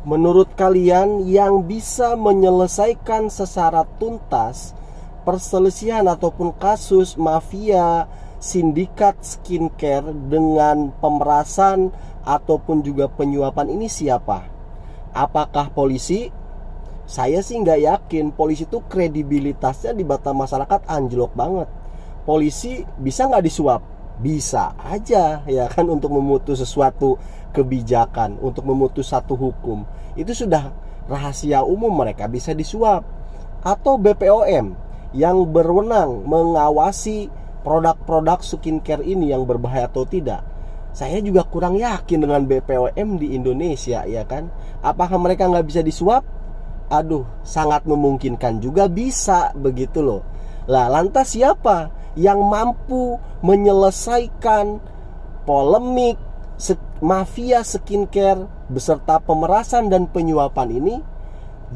Menurut kalian, yang bisa menyelesaikan secara tuntas perselisihan ataupun kasus mafia sindikat skincare dengan pemerasan ataupun juga penyuapan ini siapa? Apakah polisi? Saya sih nggak yakin. Polisi itu kredibilitasnya di mata masyarakat anjlok banget. Polisi bisa nggak disuap? Bisa aja, ya kan, untuk memutus sesuatu kebijakan, untuk memutus satu hukum. Itu sudah rahasia umum, mereka bisa disuap. Atau BPOM yang berwenang mengawasi produk-produk skincare ini yang berbahaya atau tidak. Saya juga kurang yakin dengan BPOM di Indonesia, ya kan. Apakah mereka nggak bisa disuap? Aduh, sangat memungkinkan juga bisa, begitu loh. Lah, lantas siapa yang mampu menyelesaikan polemik mafia skincare beserta pemerasan dan penyuapan ini?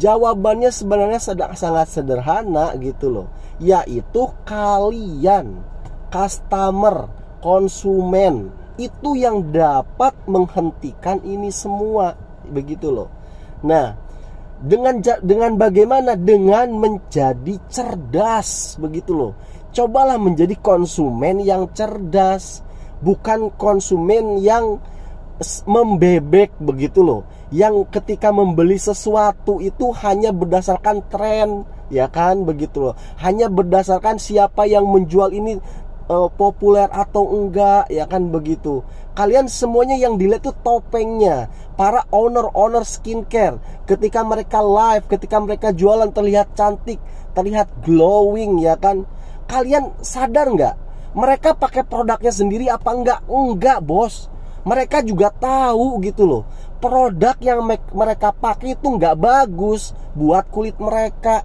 Jawabannya sebenarnya sangat sederhana gitu loh, yaitu kalian, customer, konsumen, itu yang dapat menghentikan ini semua, begitu loh. Nah, dengan bagaimana? Dengan menjadi cerdas, begitu loh. Cobalah menjadi konsumen yang cerdas, bukan konsumen yang membebek, begitu loh. Yang ketika membeli sesuatu itu hanya berdasarkan tren, ya kan, begitu loh. Hanya berdasarkan siapa yang menjual ini populer atau enggak, ya kan, begitu. Kalian semuanya yang dilihat tuh topengnya. Para owner skincare, ketika mereka live, ketika mereka jualan terlihat cantik, terlihat glowing, ya kan. Kalian sadar nggak? Mereka pakai produknya sendiri apa enggak? Enggak, bos. Mereka juga tahu gitu loh, produk yang mereka pakai itu nggak bagus buat kulit mereka.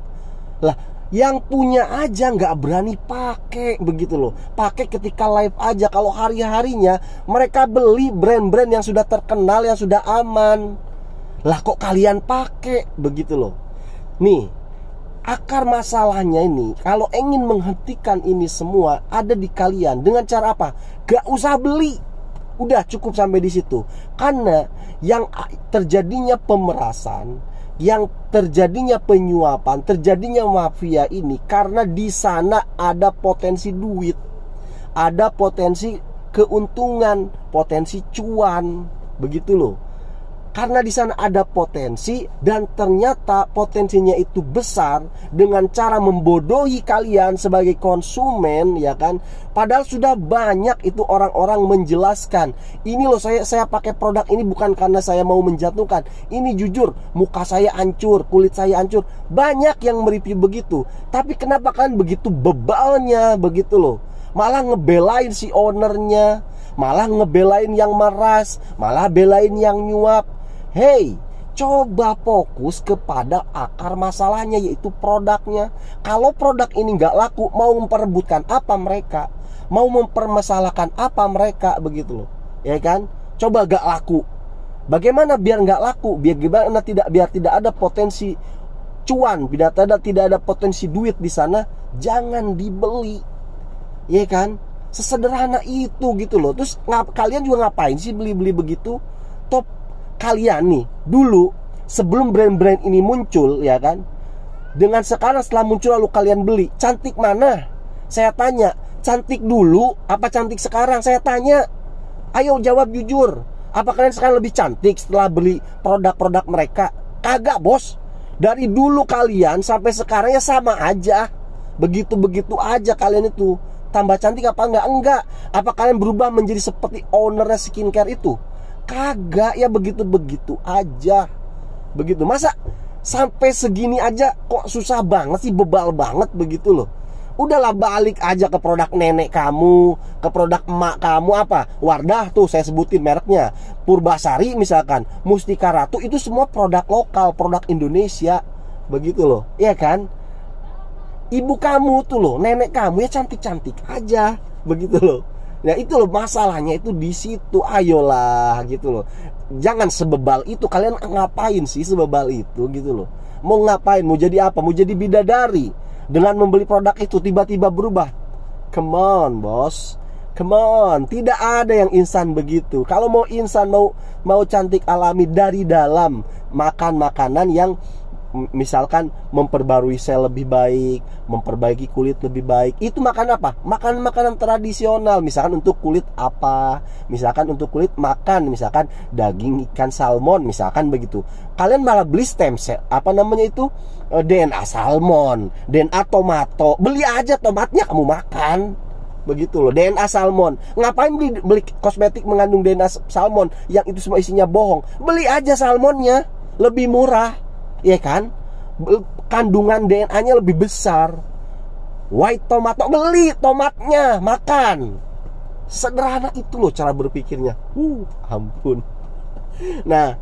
Lah, yang punya aja nggak berani pakai, begitu loh. Pakai ketika live aja. Kalau hari-harinya mereka beli brand-brand yang sudah terkenal, yang sudah aman. Lah, kok kalian pakai, begitu loh. Nih, akar masalahnya ini, kalau ingin menghentikan ini semua, ada di kalian. Dengan cara apa? Gak usah beli. Udah cukup sampai di situ. Karena yang terjadinya pemerasan, yang terjadinya penyuapan, terjadinya mafia ini karena di sana ada potensi duit, ada potensi keuntungan, potensi cuan, begitu loh. Karena di sana ada potensi dan ternyata potensinya itu besar, dengan cara membodohi kalian sebagai konsumen, ya kan. Padahal sudah banyak itu orang-orang menjelaskan, ini loh saya pakai produk ini bukan karena saya mau menjatuhkan. Ini jujur, muka saya hancur, kulit saya hancur. Banyak yang mereview begitu. Tapi kenapa kan begitu bebalnya, begitu loh. Malah ngebelain si ownernya, malah ngebelain yang meras, malah belain yang nyuap. Hey, coba fokus kepada akar masalahnya, yaitu produknya. Kalau produk ini nggak laku, mau memperebutkan apa mereka? Mau mempermasalahkan apa mereka, begitu loh, ya kan? Coba nggak laku, bagaimana biar nggak laku? Biar tidak ada potensi cuan, tidak ada potensi duit di sana. Jangan dibeli, ya kan? Sesederhana itu gitu loh. Terus kalian juga ngapain sih beli-beli begitu? Top kalian nih, dulu sebelum brand-brand ini muncul, ya kan, dengan sekarang setelah muncul lalu kalian beli, cantik mana? Saya tanya, cantik dulu apa cantik sekarang? Saya tanya, ayo jawab jujur. Apa kalian sekarang lebih cantik setelah beli produk-produk mereka? Kagak, bos. Dari dulu kalian sampai sekarang ya sama aja, begitu-begitu aja kalian itu. Tambah cantik apa enggak? Enggak. Apa kalian berubah menjadi seperti ownernya skincare itu? Kagak, ya begitu-begitu aja. Begitu. Masa sampai segini aja kok susah banget sih, bebal banget begitu loh. Udahlah, balik aja ke produk nenek kamu, ke produk emak kamu. Apa? Wardah tuh saya sebutin mereknya, Purbasari misalkan, Mustika Ratu, itu semua produk lokal, produk Indonesia. Begitu loh, iya kan? Ibu kamu tuh loh, nenek kamu ya cantik-cantik aja, begitu loh. Nah itu loh masalahnya, itu di situ. Ayolah gitu loh. Jangan sebebal itu. Kalian ngapain sih sebebal itu gitu loh? Mau ngapain? Mau jadi apa? Mau jadi bidadari dengan membeli produk itu tiba-tiba berubah? Come on, bos. Come on, tidak ada yang instan begitu. Kalau mau instan, mau cantik alami dari dalam, makan makanan yang misalkan memperbarui sel lebih baik, memperbaiki kulit lebih baik. Itu makan apa? Makan makanan tradisional. Misalkan untuk kulit apa? Misalkan untuk kulit makan, misalkan daging ikan salmon, misalkan begitu. Kalian malah beli stem cell, apa namanya itu? DNA salmon, DNA tomato. Beli aja tomatnya kamu makan. Begitu loh, DNA salmon. Ngapain beli kosmetik mengandung DNA salmon yang itu semua isinya bohong? Beli aja salmonnya, lebih murah. Ya kan? Kandungan DNA-nya lebih besar. White tomato, beli tomatnya, makan. Sederhana itu loh cara berpikirnya. Ampun. Nah,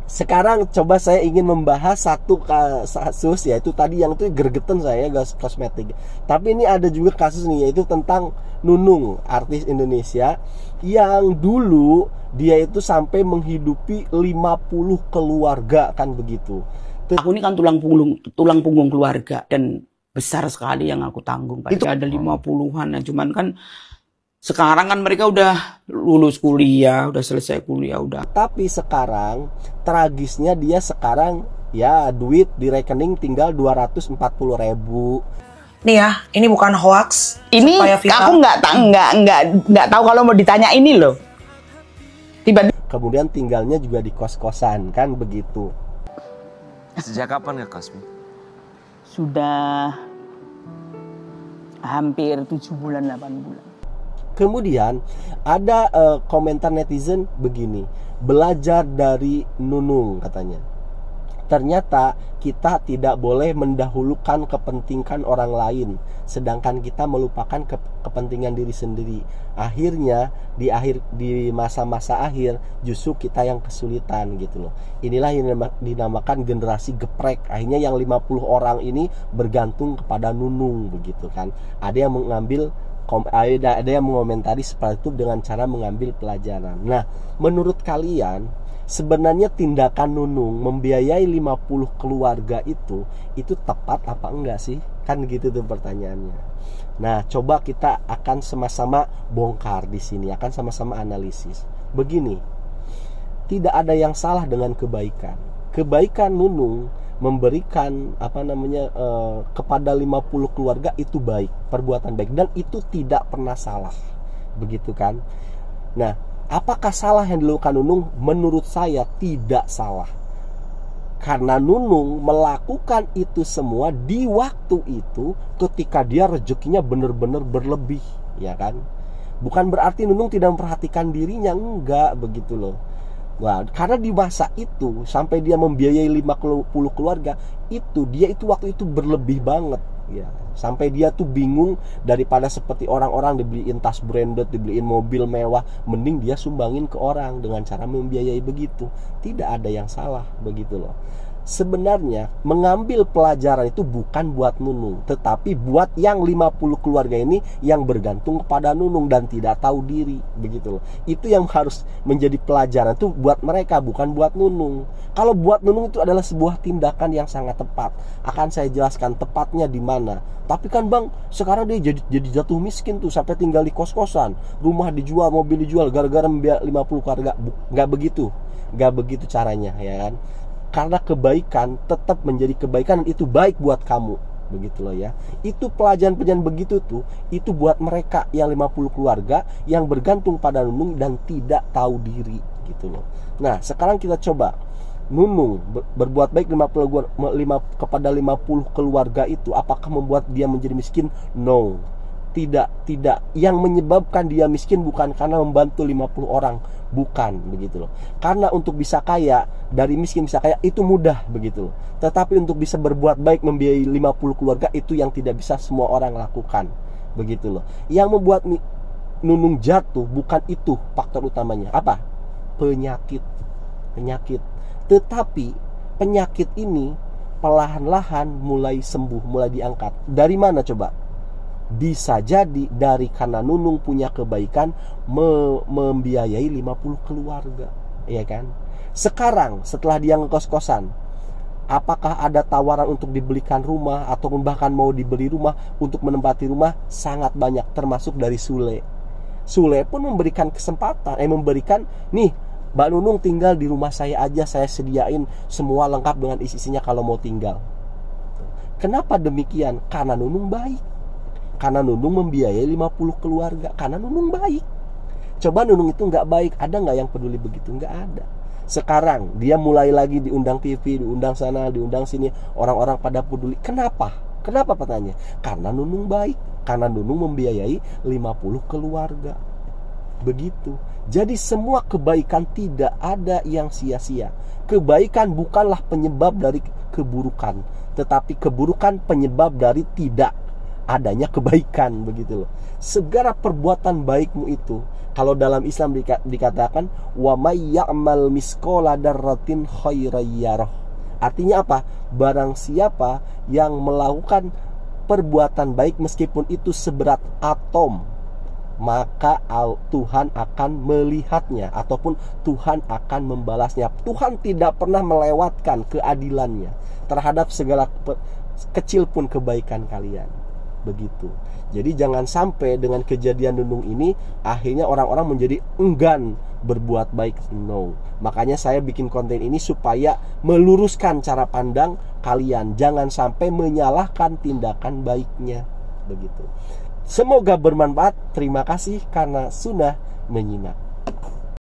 sekarang coba saya ingin membahas satu kasus, yaitu tadi yang itu gergeten saya kosmetik. Tapi ini ada juga kasus nih, yaitu tentang Nunung, artis Indonesia yang dulu dia itu sampai menghidupi 50 keluarga, kan begitu. Aku ini kan tulang punggung keluarga, dan besar sekali yang aku tanggung. Itu ada 50-an, cuman kan sekarang kan mereka udah lulus kuliah, udah selesai kuliah, udah. Tapi sekarang tragisnya dia sekarang ya duit di rekening tinggal 240.000. Nih ya, ini bukan hoax. Ini aku nggak tahu kalau mau ditanya ini loh. Tiba-tiba. Kemudian tinggalnya juga di kos-kosan, kan begitu. Sejak kapan ngekos, Mi? Sudah hampir 7 bulan, 8 bulan. Kemudian ada komentar netizen begini, belajar dari Nunung katanya. Ternyata kita tidak boleh mendahulukan kepentingan orang lain, sedangkan kita melupakan kepentingan diri sendiri. Akhirnya di masa-masa akhir justru kita yang kesulitan gitu loh. Inilah yang dinamakan generasi geprek. Akhirnya yang 50 orang ini bergantung kepada Nunung begitu kan. Ada yang mengomentari seperti itu dengan cara mengambil pelajaran. Nah, menurut kalian sebenarnya tindakan Nunung membiayai 50 keluarga itu tepat apa enggak sih? Kan gitu tuh pertanyaannya. Nah, coba kita akan sama-sama bongkar di sini, akan sama-sama analisis. Begini, tidak ada yang salah dengan kebaikan. Kebaikan Nunung memberikan kepada 50 keluarga itu baik, perbuatan baik, dan itu tidak pernah salah. Begitu kan? Nah, apakah salah yang dilakukan Nunung? Menurut saya tidak salah. Karena Nunung melakukan itu semua di waktu itu ketika dia rezekinya benar-benar berlebih, ya kan? Bukan berarti Nunung tidak memperhatikan dirinya, enggak begitu loh. Wah, karena di masa itu sampai dia membiayai 50 keluarga dia itu waktu itu berlebih banget ya. Sampai dia tuh bingung, daripada seperti orang-orang dibeliin tas branded, dibeliin mobil mewah, mending dia sumbangin ke orang dengan cara membiayai begitu. Tidak ada yang salah begitu loh. Sebenarnya mengambil pelajaran itu bukan buat Nunung, tetapi buat yang 50 keluarga ini yang bergantung kepada Nunung dan tidak tahu diri begitu loh. Itu yang harus menjadi pelajaran itu buat mereka, bukan buat Nunung. Kalau buat Nunung itu adalah sebuah tindakan yang sangat tepat. Akan saya jelaskan tepatnya di mana. Tapi kan Bang, sekarang dia jadi jatuh miskin tuh, sampai tinggal di kos-kosan, rumah dijual, mobil dijual gara-gara 50 keluarga. Nggak begitu caranya, ya kan? Karena kebaikan tetap menjadi kebaikan dan itu baik buat kamu, begitu loh ya. Itu pelajaran begitu tuh, itu buat mereka yang 50 keluarga yang bergantung pada Nunung dan tidak tahu diri gitu loh. Nah, sekarang kita coba Nunung berbuat baik kepada 50 keluarga itu, apakah membuat dia menjadi miskin? No. Tidak. Yang menyebabkan dia miskin bukan karena membantu 50 orang, bukan begitu loh. Karena untuk bisa kaya, dari miskin bisa kaya itu mudah begitu loh. Tetapi untuk bisa berbuat baik membiayai 50 keluarga itu yang tidak bisa semua orang lakukan. Begitu loh. Yang membuat Nunung jatuh bukan itu faktor utamanya. Apa? Penyakit. Tetapi penyakit ini perlahan-lahan mulai sembuh, mulai diangkat. Dari mana coba? Bisa jadi dari karena Nunung punya kebaikan membiayai 50 keluarga, ya kan? Sekarang setelah dia ngekos-kosan, apakah ada tawaran untuk dibelikan rumah ataupun bahkan mau dibeli rumah untuk menempati rumah? Sangat banyak, termasuk dari Sule. Sule pun memberikan kesempatan, memberikan, nih Mbak Nunung tinggal di rumah saya aja, saya sediain semua lengkap dengan isi-isinya kalau mau tinggal. Kenapa demikian? Karena Nunung baik. Karena Nunung membiayai 50 keluarga. Karena Nunung baik. Coba Nunung itu nggak baik, ada nggak yang peduli begitu? Nggak ada. Sekarang dia mulai lagi diundang TV, diundang sana, diundang sini, orang-orang pada peduli. Kenapa? Kenapa pertanyaannya? Karena Nunung baik. Karena Nunung membiayai 50 keluarga. Begitu. Jadi semua kebaikan tidak ada yang sia-sia. Kebaikan bukanlah penyebab dari keburukan, tetapi keburukan penyebab dari tidak adanya kebaikan, begitu loh. Segala perbuatan baikmu itu, kalau dalam Islam dikatakan wa may ya'mal misqala dzarratin khairan yarah. Artinya apa? Barang siapa yang melakukan perbuatan baik meskipun itu seberat atom, maka Tuhan akan melihatnya ataupun Tuhan akan membalasnya. Tuhan tidak pernah melewatkan keadilannya terhadap segala kecil pun kebaikan kalian. Begitu. Jadi jangan sampai dengan kejadian Nunung ini akhirnya orang-orang menjadi enggan berbuat baik. No. Makanya saya bikin konten ini supaya meluruskan cara pandang kalian. Jangan sampai menyalahkan tindakan baiknya. Begitu. Semoga bermanfaat. Terima kasih karena sudah menyimak.